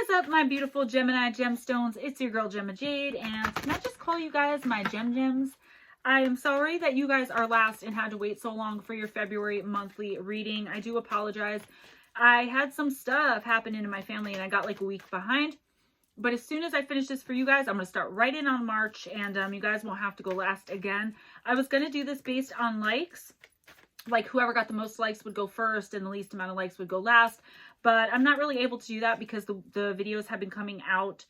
is up, my beautiful Gemini gemstones? It's your girl Gemma Jade, and can I just call you guys my gems? I am sorry that you guys are last and had to wait so long for your February monthly reading. I do apologize. I had some stuff happen in my family and I got like a week behind. But as soon as I finish this for you guys, I'm going to start right in on March, and you guys won't have to go last again. I was going to do this based on likes. Like whoever got the most likes would go first and the least amount of likes would go last. But I'm not really able to do that because the videos have been coming out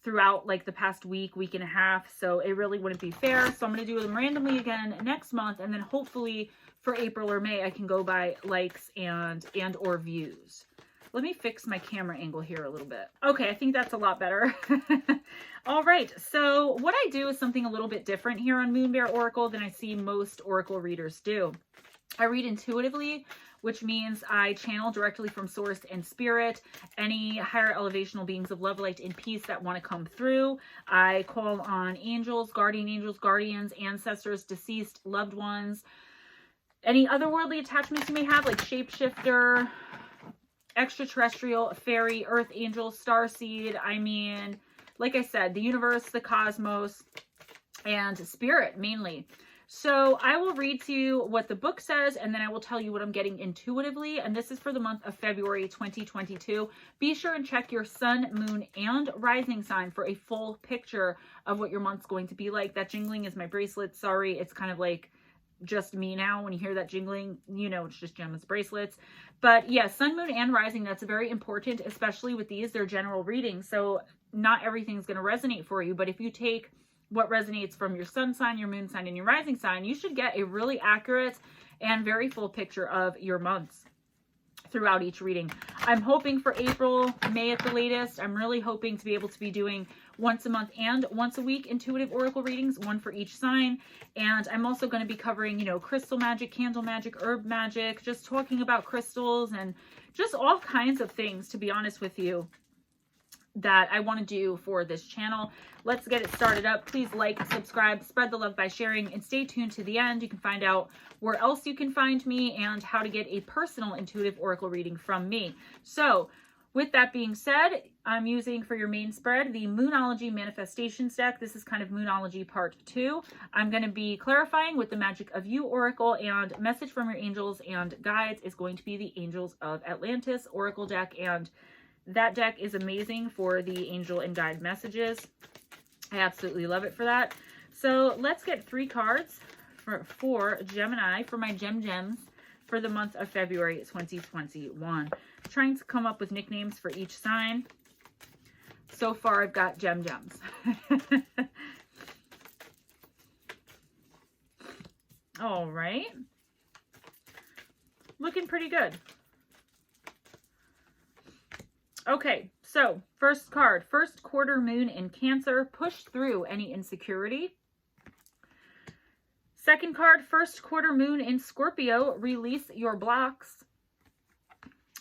throughout like the past week and a half. So it really wouldn't be fair. So I'm going to do them randomly again next month. And then hopefully for April or May, I can go by likes and or views. Let me fix my camera angle here a little bit. Okay, I think that's a lot better. All right, so what I do is something a little bit different here on MoonBearOracle than I see most Oracle readers do. I read intuitively, which means I channel directly from source and spirit, any higher elevational beings of love, light, and peace that want to come through. I call on angels, guardians, ancestors, deceased loved ones, any otherworldly attachments you may have, like shapeshifter, extraterrestrial, fairy, earth angel, starseed. I mean, like I said, the universe, the cosmos, and spirit mainly. So I will read to you what the book says, and then I will tell you what I'm getting intuitively. And this is for the month of February 2022. Be sure and check your sun, moon, and rising sign for a full picture of what your month's going to be like. That jingling is my bracelet. Sorry, it's kind of like just me now. When you hear that jingling, you know it's just Gemma's bracelets. But yeah, sun, moon, and rising, that's very important, especially with these. They're general readings, so not everything's going to resonate for you. But if you take what resonates from your sun sign, your moon sign, and your rising sign, you should get a really accurate and very full picture of your months throughout each reading. I'm hoping for April, May at the latest. I'm really hoping to be able to be doing once a month and once a week intuitive oracle readings, one for each sign. And I'm also going to be covering, you know, crystal magic, candle magic, herb magic, just talking about crystals and just all kinds of things, to be honest with you, that I want to do for this channel. Let's get it started up. Please like, subscribe, spread the love by sharing, and stay tuned to the end. You can find out where else you can find me and how to get a personal intuitive oracle reading from me. So with that being said, I'm using for your main spread the Moonology Manifestations deck. This is kind of Moonology Part 2. I'm going to be clarifying with the Magic of You Oracle, and Message from Your Angels and Guides is going to be the Angels of Atlantis Oracle deck, and that deck is amazing for the angel and guide messages. I absolutely love it for that. So let's get 3 cards for Gemini, for my gems for the month of February 2021. Trying to come up with nicknames for each sign. So far, I've got gems. All right. Looking pretty good. Okay, so first card, first quarter moon in Cancer, push through any insecurity. Second card, first quarter moon in Scorpio, release your blocks.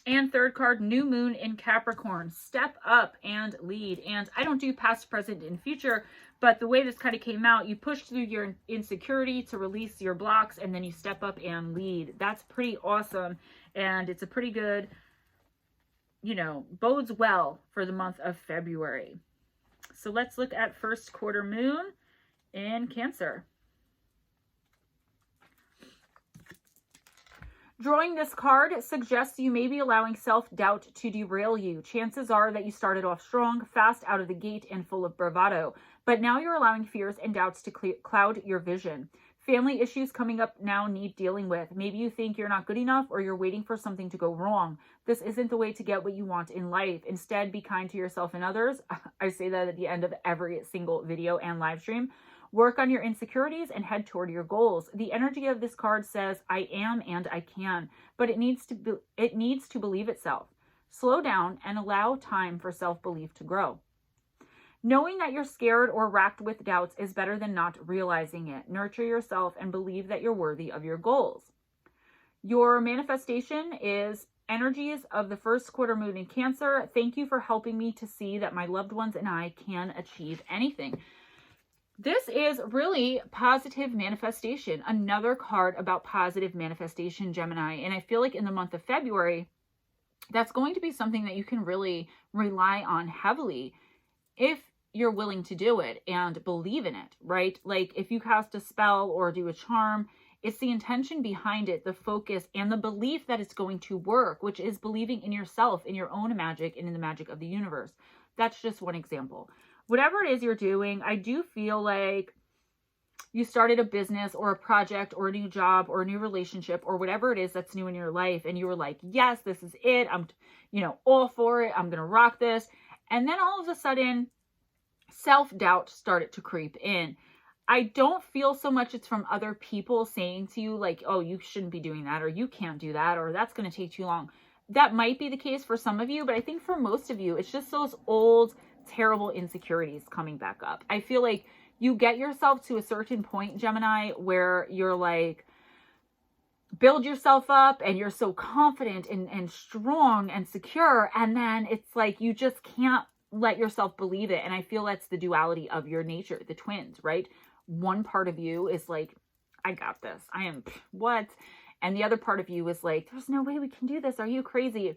And third card, new moon in Capricorn, step up and lead. And I don't do past, present, and future, but the way this kind of came out, you push through your insecurity to release your blocks, and then you step up and lead. That's pretty awesome, and it's a pretty good, you know, bodes well for the month of February. So let's look at first quarter moon in Cancer. Drawing this card suggests you may be allowing self-doubt to derail you. Chances are that you started off strong, fast out of the gate, and full of bravado. But now you're allowing fears and doubts to cloud your vision. Family issues coming up now need dealing with. Maybe you think you're not good enough, or you're waiting for something to go wrong. This isn't the way to get what you want in life. Instead, be kind to yourself and others. I say that at the end of every single video and live stream. Work on your insecurities and head toward your goals. The energy of this card says, I am and I can, but it needs to believe itself. Slow down and allow time for self-belief to grow. Knowing that you're scared or racked with doubts is better than not realizing it. Nurture yourself and believe that you're worthy of your goals. Your manifestation is energies of the first quarter moon in Cancer. Thank you for helping me to see that my loved ones and I can achieve anything. This is really positive manifestation. Another card about positive manifestation, Gemini. And I feel like in the month of February, that's going to be something that you can really rely on heavily if you're willing to do it and believe in it, right? Like if you cast a spell or do a charm, it's the intention behind it, the focus, and the belief that it's going to work, which is believing in yourself, in your own magic, and in the magic of the universe. That's just one example. Whatever it is you're doing, I do feel like you started a business or a project or a new job or a new relationship or whatever it is that's new in your life, and you were like, yes, this is it. I'm, all for it. I'm going to rock this. And then all of a sudden, self-doubt started to creep in. I don't feel so much it's from other people saying to you like, oh, you shouldn't be doing that, or you can't do that, or that's going to take too long. That might be the case for some of you, but I think for most of you, it's just those old, terrible insecurities coming back up. I feel like you get yourself to a certain point, Gemini, where you're like, build yourself up and you're so confident and strong and secure. And then it's like, you just can't let yourself believe it. And I feel that's the duality of your nature, the twins, right? One part of you is like, I got this. I am what? And the other part of you is like, there's no way we can do this. Are you crazy?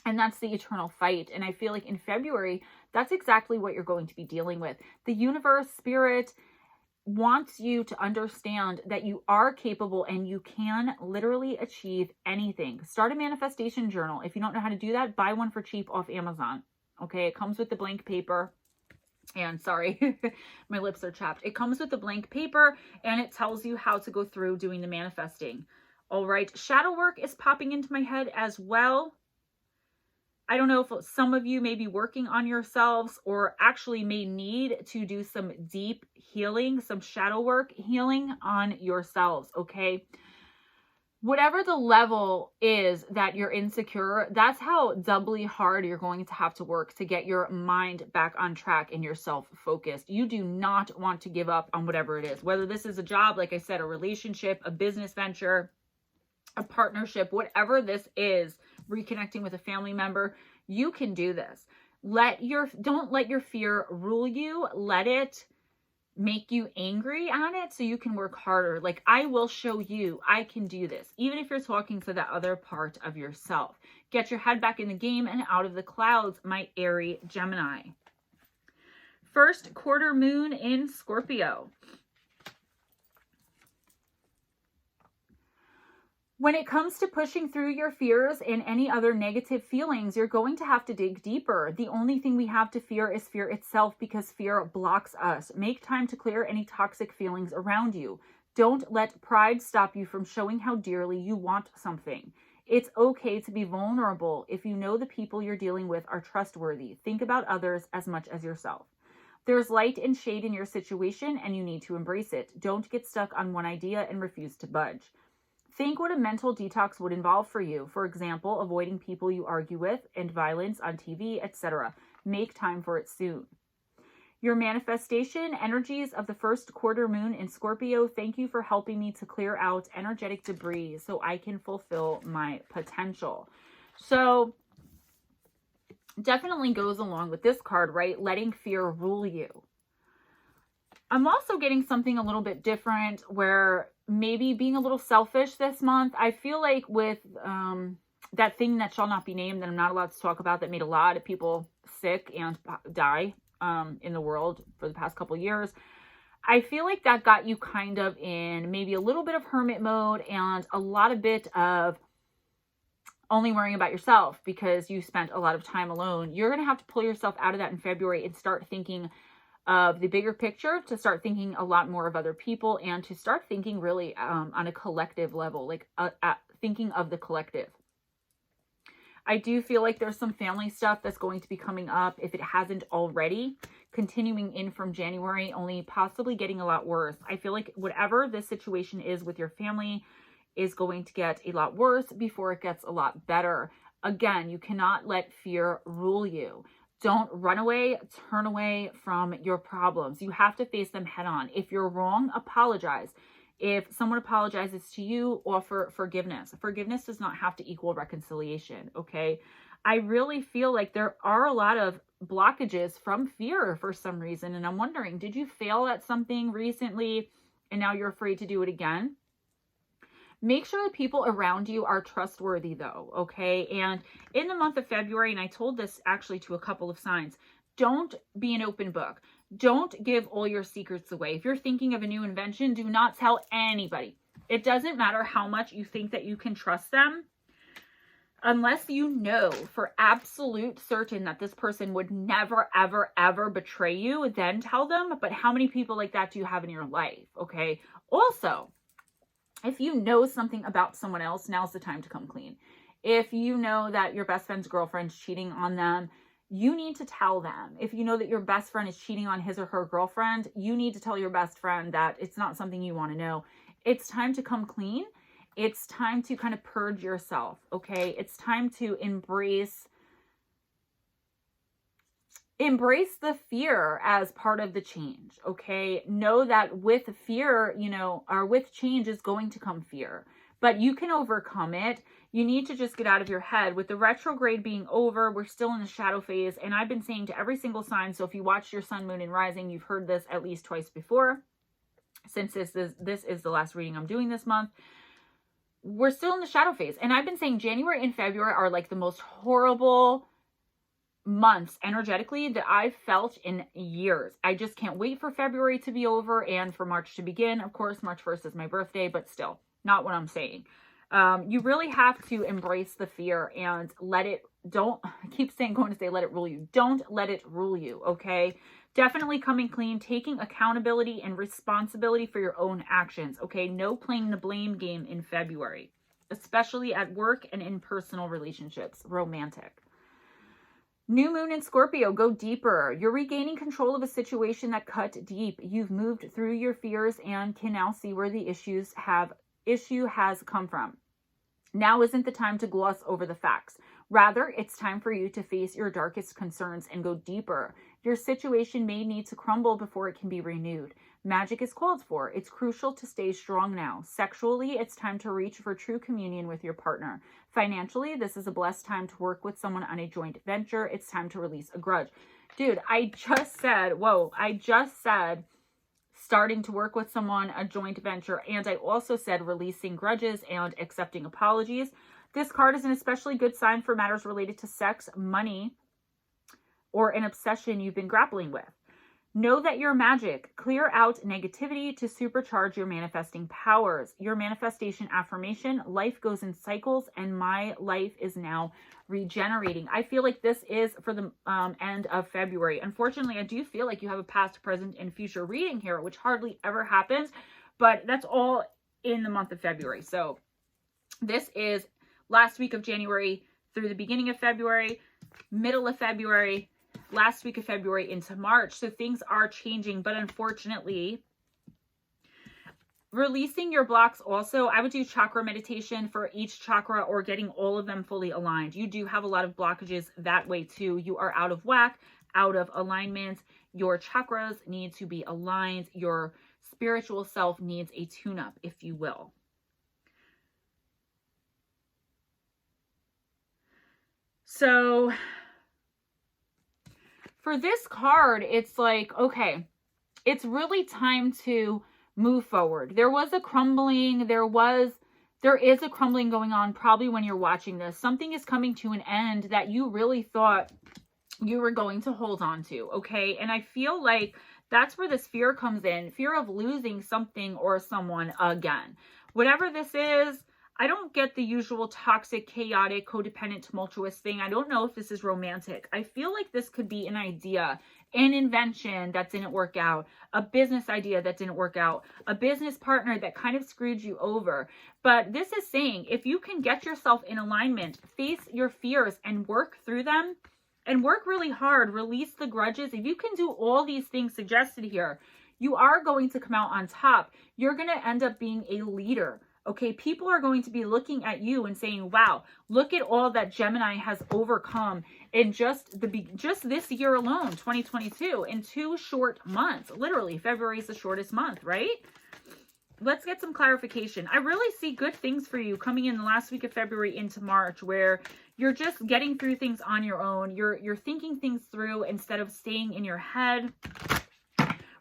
And that's the eternal fight. And I feel like in February, that's exactly what you're going to be dealing with. The universe, spirit wants you to understand that you are capable and you can literally achieve anything. Start a manifestation journal. If you don't know how to do that, buy one for cheap off Amazon. Okay, it comes with the blank paper. And sorry, my lips are chapped. It comes with the blank paper and it tells you how to go through doing the manifesting. All right, shadow work is popping into my head as well. I don't know if some of you may be working on yourselves or actually may need to do some deep healing, some shadow work healing on yourselves, okay? Whatever the level is that you're insecure, that's how doubly hard you're going to have to work to get your mind back on track and yourself focused. You do not want to give up on whatever it is, whether this is a job, like I said, a relationship, a business venture, a partnership, whatever this is, reconnecting with a family member, you can do this. Don't let your fear rule you. Let it make you angry at it so you can work harder. Like, I will show you I can do this. Even if you're talking to that other part of yourself. Get your head back in the game and out of the clouds, my airy Gemini. First quarter moon in Scorpio. When it comes to pushing through your fears and any other negative feelings, you're going to have to dig deeper. The only thing we have to fear is fear itself because fear blocks us. Make time to clear any toxic feelings around you. Don't let pride stop you from showing how dearly you want something. It's okay to be vulnerable if you know the people you're dealing with are trustworthy. Think about others as much as yourself. There's light and shade in your situation and you need to embrace it. Don't get stuck on one idea and refuse to budge. Think what a mental detox would involve for you. For example, avoiding people you argue with and violence on TV, etc. Make time for it soon. Your manifestation energies of the first quarter moon in Scorpio. Thank you for helping me to clear out energetic debris so I can fulfill my potential. So definitely goes along with this card, right? Letting fear rule you. I'm also getting something a little bit different where maybe being a little selfish this month. I feel like with that thing that shall not be named that I'm not allowed to talk about that made a lot of people sick and die in the world for the past couple years. I feel like that got you kind of in maybe a little bit of hermit mode and a lot of bit of only worrying about yourself because you spent a lot of time alone. You're going to have to pull yourself out of that in February and start thinking of the bigger picture, to start thinking a lot more of other people and to start thinking really on a collective level, like thinking of the collective. I do feel like there's some family stuff that's going to be coming up if it hasn't already, continuing in from January, only possibly getting a lot worse. I feel like whatever this situation is with your family is going to get a lot worse before it gets a lot better. Again, you cannot let fear rule you. Don't run away, turn away from your problems. You have to face them head on. If you're wrong, apologize. If someone apologizes to you, offer forgiveness. Forgiveness does not have to equal reconciliation, okay? I really feel like there are a lot of blockages from fear for some reason. And I'm wondering, did you fail at something recently and now you're afraid to do it again? Make sure the people around you are trustworthy though, okay? And in the month of February, and I told this actually to a couple of signs, don't be an open book. Don't give all your secrets away. If you're thinking of a new invention, do not tell anybody. It doesn't matter how much you think that you can trust them. Unless you know for absolute certain that this person would never, ever, ever betray you, then tell them. But how many people like that do you have in your life? Okay. Also, if you know something about someone else, now's the time to come clean. If you know that your best friend's girlfriend's cheating on them, you need to tell them. If you know that your best friend is cheating on his or her girlfriend, you need to tell your best friend that it's not something you want to know. It's time to come clean. It's time to kind of purge yourself, okay? It's time to embrace the fear as part of the change, okay? Know that with fear, you know, or with change is going to come fear, but you can overcome it. You need to just get out of your head. With the retrograde being over, we're still in the shadow phase, and I've been saying to every single sign, so if you watched your sun, moon, and rising, you've heard this at least twice before, since this is the last reading I'm doing this month. We're still in the shadow phase. And I've been saying January and February are like the most horrible months energetically that I've felt in years. I just can't wait for February to be over and for March to begin. Of course, March 1st is my birthday, but still, not what I'm saying. You really have to embrace the fear and let it, I keep going to say let it rule you. Don't let it rule you, okay? Definitely coming clean, taking accountability and responsibility for your own actions, okay? No playing the blame game in February, especially at work and in personal relationships, romantic. New moon in Scorpio, go deeper. You're regaining control of a situation that cut deep. You've moved through your fears and can now see where the issue has come from. Now isn't the time to gloss over the facts. Rather, it's time for you to face your darkest concerns and go deeper. Your situation may need to crumble before it can be renewed. Magic is called for. It's crucial to stay strong now. Sexually, it's time to reach for true communion with your partner. Financially, this is a blessed time to work with someone on a joint venture. It's time to release a grudge. Dude, I just said starting to work with someone, a joint venture, and I also said releasing grudges and accepting apologies. This card is an especially good sign for matters related to sex, money, or an obsession you've been grappling with. Know that you're magic. Clear out negativity to supercharge your manifesting powers. Your manifestation affirmation, life goes in cycles and my life is now regenerating. I feel like this is for the end of February. Unfortunately, I do feel like you have a past, present, and future reading here, which hardly ever happens, but that's all in the month of February. So this is last week of January through the beginning of February, middle of February, last week of February into March. So things are changing, but unfortunately, releasing your blocks also, I would do chakra meditation for each chakra or getting all of them fully aligned. You do have a lot of blockages that way too. You are out of whack, out of alignment. Your chakras need to be aligned. Your spiritual self needs a tune-up, if you will. So for this card, it's like, okay, it's really time to move forward. There was a crumbling. There is a crumbling going on probably when you're watching this. Something is coming to an end that you really thought you were going to hold on to, okay? And I feel like that's where this fear comes in. Fear of losing something or someone again. Whatever this is, I don't get the usual toxic, chaotic, codependent, tumultuous thing. I don't know if this is romantic. I feel like this could be an idea, an invention that didn't work out, a business idea that didn't work out, a business partner that kind of screwed you over. But this is saying if you can get yourself in alignment, face your fears and work through them and work really hard, release the grudges. If you can do all these things suggested here, you are going to come out on top. You're going to end up being a leader. Okay, people are going to be looking at you and saying, wow, look at all that Gemini has overcome in just this year alone, 2022, in 2 short months. Literally, February is the shortest month, right? Let's get some clarification. I really see good things for you coming in the last week of February into March, where you're just getting through things on your own. You're thinking things through instead of staying in your head.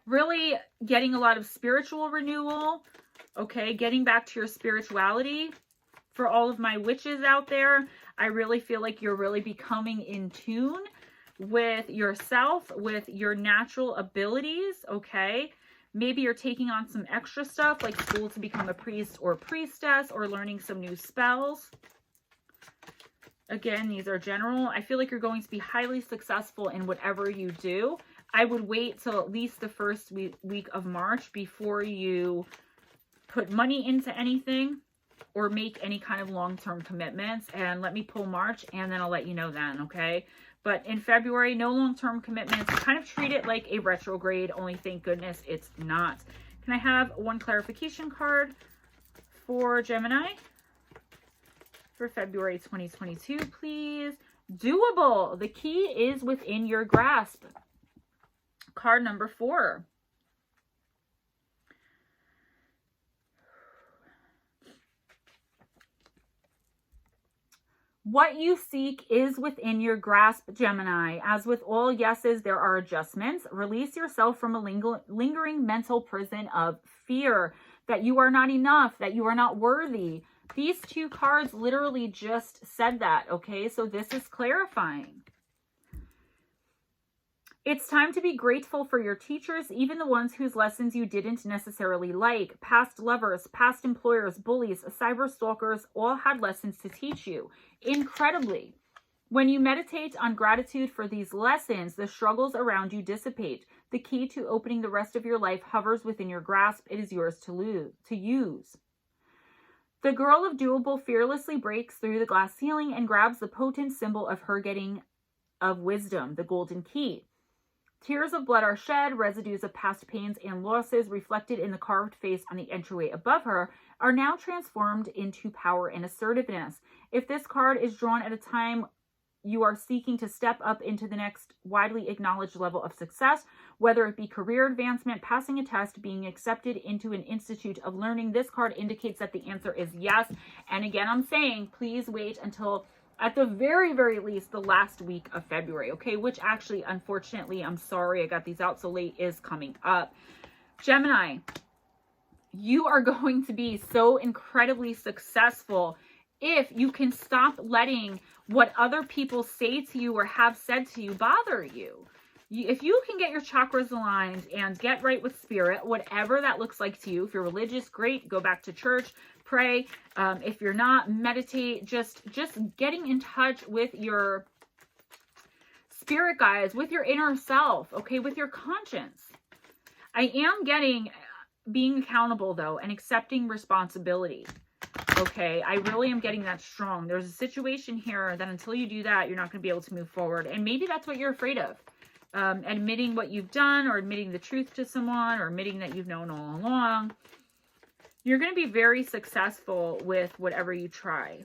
Really getting a lot of spiritual renewal. Okay, getting back to your spirituality. For all of my witches out there, I really feel like you're really becoming in tune with yourself, with your natural abilities, okay? Maybe you're taking on some extra stuff like school to become a priest or priestess, or learning some new spells. Again, these are general. I feel like you're going to be highly successful in whatever you do. I would wait till at least the first week of March before you put money into anything or make any kind of long-term commitments. And let me pull March, and then I'll let you know then, okay? But in February, no long-term commitments. Kind of treat it like a retrograde, only thank goodness it's not. Can I have one clarification card for Gemini for February 2022, please? Doable. The key is within your grasp. Card number 4. What you seek is within your grasp, Gemini. As with all yeses, there are adjustments. Release yourself from a lingering mental prison of fear that you are not enough, that you are not worthy. These 2 cards literally just said that, okay? So this is clarifying. It's time to be grateful for your teachers, even the ones whose lessons you didn't necessarily like. Past lovers, past employers, bullies, cyber stalkers all had lessons to teach you. Incredibly. When you meditate on gratitude for these lessons, the struggles around you dissipate. The key to opening the rest of your life hovers within your grasp. It is yours to use. The girl of doable fearlessly breaks through the glass ceiling and grabs the potent symbol of her getting of wisdom, the golden key. Tears of blood are shed, residues of past pains and losses reflected in the carved face on the entryway above her are now transformed into power and assertiveness. If this card is drawn at a time you are seeking to step up into the next widely acknowledged level of success, whether it be career advancement, passing a test, being accepted into an institute of learning, this card indicates that the answer is yes. And again, I'm saying, please wait until at the very, very least, the last week of February, okay? Which actually, unfortunately, I'm sorry I got these out so late, is coming up. Gemini, you are going to be so incredibly successful if you can stop letting what other people say to you or have said to you bother you. If you can get your chakras aligned and get right with spirit, whatever that looks like to you, if you're religious, great, go back to church, pray. If you're not, meditate. Just getting in touch with your spirit guides, with your inner self, okay, with your conscience. I am getting being accountable, though, and accepting responsibility. Okay, I really am getting that strong. There's a situation here that until you do that, you're not going to be able to move forward. And maybe that's what you're afraid of. Admitting what you've done, or admitting the truth to someone, or admitting that you've known all along. You're going to be very successful with whatever you try.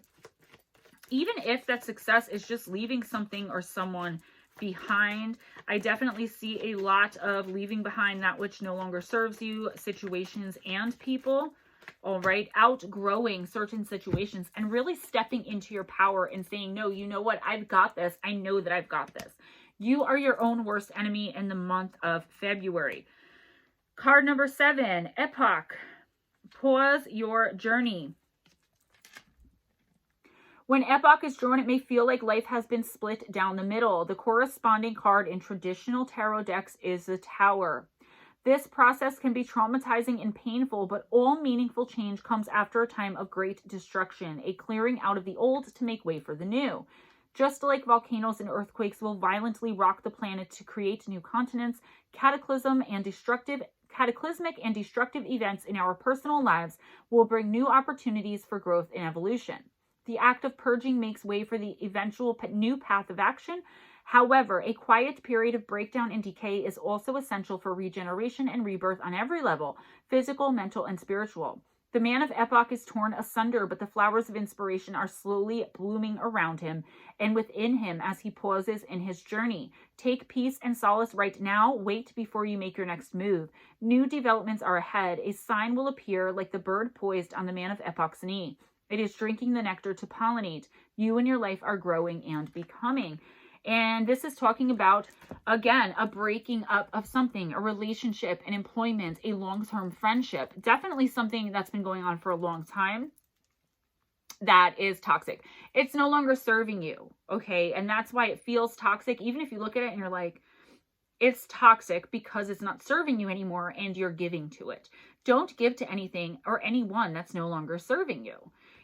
Even if that success is just leaving something or someone behind, I definitely see a lot of leaving behind that which no longer serves you, situations and people. All right, outgrowing certain situations and really stepping into your power and saying, no, you know what? I've got this. I know that I've got this. You are your own worst enemy in the month of February. Card number 7, Epoch. Pause your journey. When Epoch is drawn, it may feel like life has been split down the middle. The corresponding card in traditional tarot decks is the Tower. This process can be traumatizing and painful, but all meaningful change comes after a time of great destruction, a clearing out of the old to make way for the new. Just like volcanoes and earthquakes will violently rock the planet to create new continents, cataclysmic and destructive events in our personal lives will bring new opportunities for growth and evolution. The act of purging makes way for the eventual new path of action. However, a quiet period of breakdown and decay is also essential for regeneration and rebirth on every level, physical, mental, and spiritual. The man of Epoch is torn asunder, but the flowers of inspiration are slowly blooming around him and within him as he pauses in his journey. Take peace and solace right now. Wait before you make your next move. New developments are ahead. A sign will appear like the bird poised on the man of Epoch's knee. It is drinking the nectar to pollinate. You and your life are growing and becoming. And this is talking about Again, a breaking up of something, a relationship, an employment, a long-term friendship. Definitely something that's been going on for a long time that is toxic. It's no longer serving you, okay? And that's why it feels toxic. Even if you look at it and you're like, it's toxic because it's not serving you anymore and you're giving to it. Don't give to anything or anyone that's no longer serving you.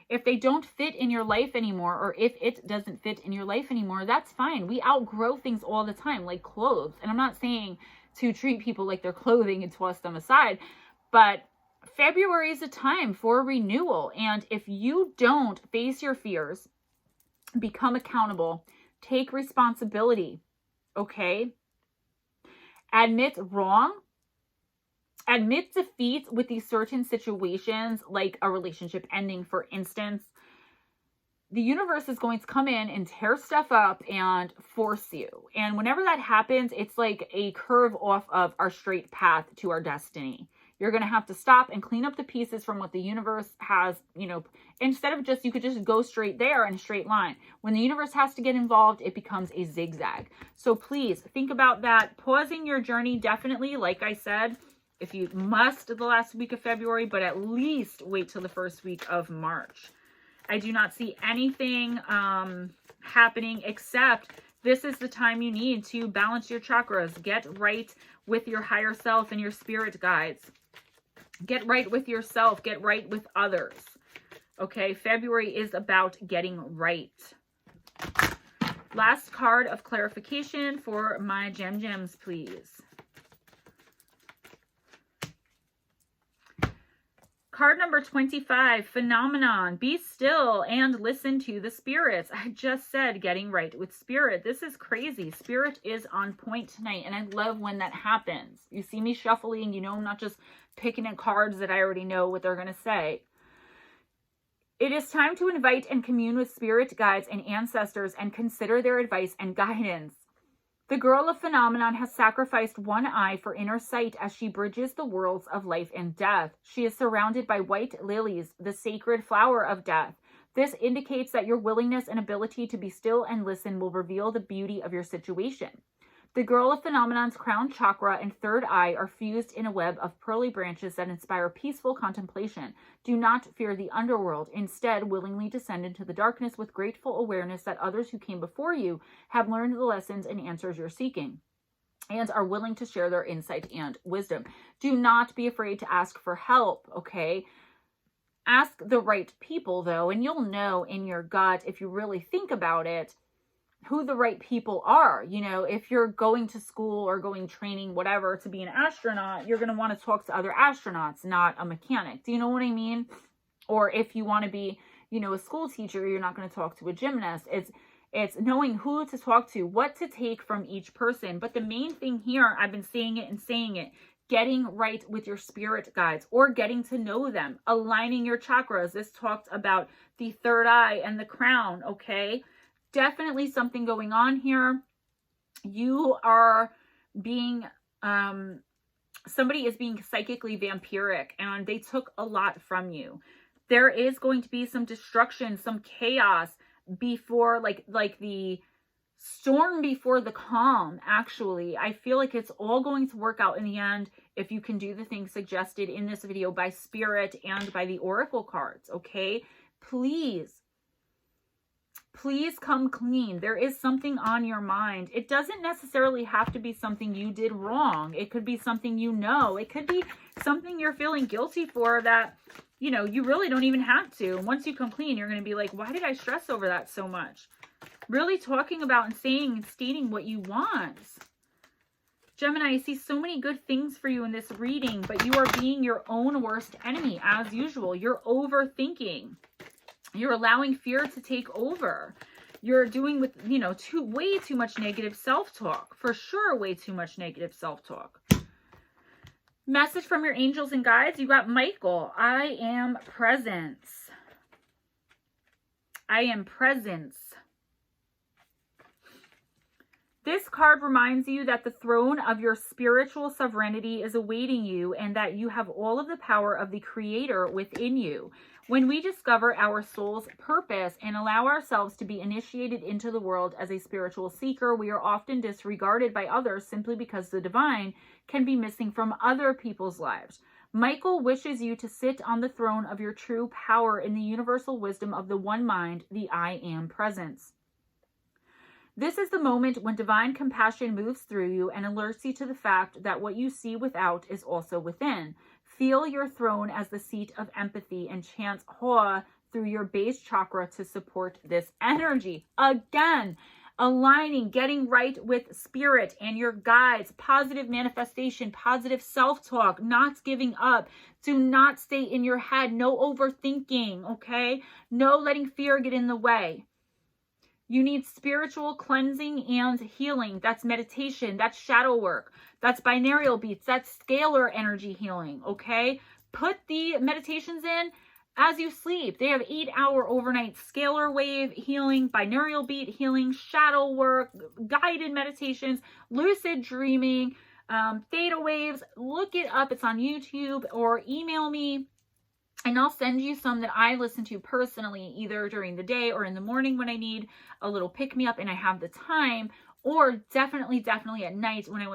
If they don't fit in your life anymore, or if it doesn't fit in your life anymore, that's fine. We outgrow things all the time, like clothes. And I'm not saying to treat people like they're clothing and toss them aside, but February is a time for renewal. And if you don't face your fears, become accountable, take responsibility, okay? Admit wrong, admit defeat with these certain situations, like a relationship ending, for instance. The universe is going to come in and tear stuff up and force you. And whenever that happens, it's like a curve off of our straight path to our destiny. You're going to have to stop and clean up the pieces from what the universe has, you know, instead of just, you could just go straight there in a straight line. When the universe has to get involved, it becomes a zigzag. So please think about that. Pausing your journey, definitely, like I said, if you must, the last week of February, but at least wait till the first week of March. I do not see anything happening, except this is the time you need to balance your chakras. Get right with your higher self and your spirit guides. Get right with yourself. Get right with others. Okay, February is about getting right. Last card of clarification for my gems, please. Card number 25, Phenomenon. Be still and listen to the spirits. I just said getting right with spirit. This is crazy. Spirit is on point tonight, and I love when that happens. You see me shuffling, you know I'm not just picking at cards that I already know what they're going to say. It is time to invite and commune with spirit guides and ancestors and consider their advice and guidance. The girl of Phenomenon has sacrificed one eye for inner sight as she bridges the worlds of life and death. She is surrounded by white lilies, the sacred flower of death. This indicates that your willingness and ability to be still and listen will reveal the beauty of your situation. The girl of Phenomenon's crown chakra and third eye are fused in a web of pearly branches that inspire peaceful contemplation. Do not fear the underworld. Instead, willingly descend into the darkness with grateful awareness that others who came before you have learned the lessons and answers you're seeking and are willing to share their insight and wisdom. Do not be afraid to ask for help, okay? Ask the right people, though, and you'll know in your gut, if you really think about it, who the right people are. You know, if you're going to school or going training, whatever, to be an astronaut, you're going to want to talk to other astronauts, not a mechanic. Do you know what I mean? Or if you want to be, you know, a school teacher, you're not going to talk to a gymnast. It's knowing who to talk to, what to take from each person. But the main thing here, I've been saying it, getting right with your spirit guides or getting to know them, aligning your chakras. This talked about the third eye and the crown, okay? Definitely something going on here. You are being, somebody is being psychically vampiric and they took a lot from you. There is going to be some destruction, some chaos before, like the storm before the calm, actually. I feel like it's all going to work out in the end if you can do the things suggested in this video by Spirit and by the Oracle cards, okay? Please come clean. There is something on your mind. It doesn't necessarily have to be something you did wrong. It could be something you know. It could be something you're feeling guilty for that, you know, you really don't even have to. Once you come clean, you're going to be like, why did I stress over that so much? Really talking about and saying and stating what you want. Gemini, I see so many good things for you in this reading, but you are being your own worst enemy as usual. You're overthinking. You're allowing fear to take over. You're doing with, you know, way too much negative self-talk. For sure, way too much negative self-talk. Message from your angels and guides. You got Michael. I am presence. I am presence. This card reminds you that the throne of your spiritual sovereignty is awaiting you and that you have all of the power of the Creator within you. When we discover our soul's purpose and allow ourselves to be initiated into the world as a spiritual seeker, we are often disregarded by others simply because the divine can be missing from other people's lives. Michael wishes you to sit on the throne of your true power in the universal wisdom of the one mind, the I Am presence. This is the moment when divine compassion moves through you and alerts you to the fact that what you see without is also within. Feel your throne as the seat of empathy and chant Hoa through your base chakra to support this energy. Again, aligning, getting right with spirit and your guides, positive manifestation, positive self-talk, not giving up. Do not stay in your head. No overthinking, okay? No letting fear get in the way. You need spiritual cleansing and healing. That's meditation. That's shadow work. That's binaural beats. That's scalar energy healing, okay? Put the meditations in as you sleep. They have 8-hour overnight scalar wave healing, binaural beat healing, shadow work, guided meditations, lucid dreaming, theta waves. Look it up. It's on YouTube, or email me and I'll send you some that I listen to personally, either during the day or in the morning when I need a little pick-me-up and I have the time, or definitely at night when I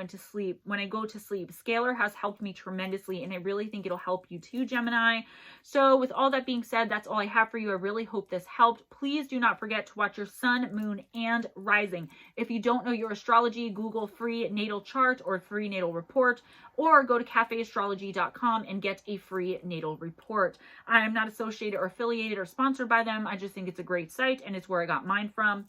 go to sleep. Scalar has helped me tremendously, and I really think it'll help you too, Gemini. So with all that being said, that's all I have for you. I really hope this helped. Please do not forget to watch your sun, moon, and rising. If you don't know your astrology, Google free natal chart or free natal report, or go to cafeastrology.com and get a free natal report. I am not associated or affiliated or sponsored by them. I just think it's a great site, and it's where I got mine from.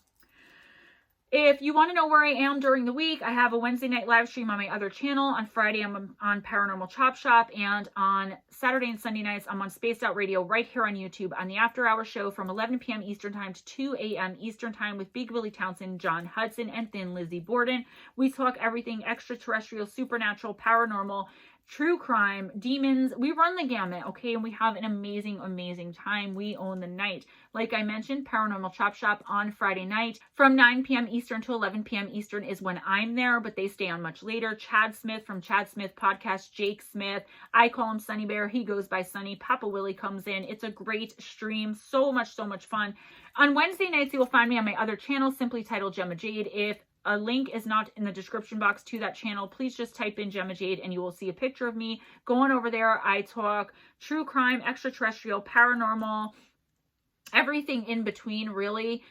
If you want to know where I am during the week, I have a Wednesday night live stream on my other channel. On Friday, I'm on Paranormal Chop Shop. And on Saturday and Sunday nights, I'm on Spaced Out Radio right here on YouTube on the After Hour Show from 11 p.m. Eastern Time to 2 a.m. Eastern Time with Big Willie Townsend, John Hudson, and Thin Lizzie Borden. We talk everything extraterrestrial, supernatural, paranormal, true crime, demons. We run the gamut, okay? And we have an amazing time. We own the night. Like I mentioned, Paranormal Chop Shop on Friday night from 9 p.m. Eastern to 11 p.m. Eastern is when I'm there, but they stay on much later. Chad Smith from Chad Smith Podcast, Jake Smith. I call him Sunny Bear. He goes by Sunny. Papa Willie comes in. It's a great stream. So much fun. On Wednesday nights, you will find me on my other channel, simply titled Gemma Jade. If a link is not in the description box to that channel, please just type in Gemma Jade and you will see a picture of me. Go on over there. I talk true crime, extraterrestrial, paranormal, everything in between, really.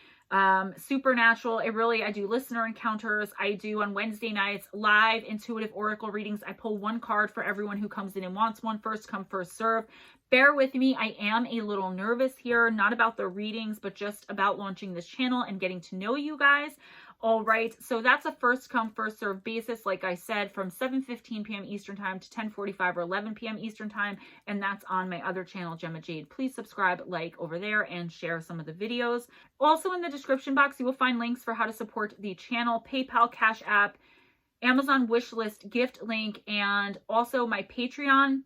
Supernatural. I do listener encounters. I do on Wednesday nights live intuitive oracle readings. I pull one card for everyone who comes in and wants one. First come, first serve. Bear with me. I am a little nervous here, not about the readings, but just about launching this channel and getting to know you guys. All right, so that's a first come, first serve basis, like I said, from 7:15 p.m. Eastern Time to 10:45 or 11 p.m. Eastern Time, and that's on my other channel, Gemma Jade. Please subscribe, like over there, and share some of the videos. Also in the description box, you will find links for how to support the channel, PayPal, Cash App, Amazon wishlist, gift link, and also my Patreon.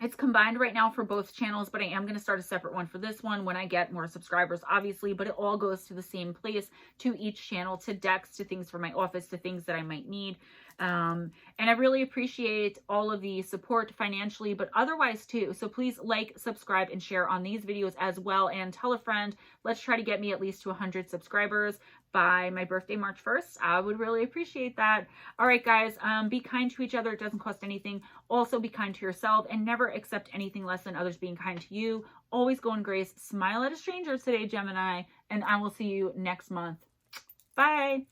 It's combined right now for both channels, but I am going to start a separate one for this one when I get more subscribers, obviously, but it all goes to the same place, to each channel, to decks, to things for my office, to things that I might need. And I really appreciate all of the support financially, but otherwise too. So please like, subscribe, and share on these videos as well. And tell a friend. Let's try to get me at least to 100 subscribers by my birthday, March 1st. I would really appreciate that. All right, guys, be kind to each other. It doesn't cost anything. Also be kind to yourself and never accept anything less than others being kind to you. Always go in grace. Smile at a stranger today, Gemini, and I will see you next month. Bye.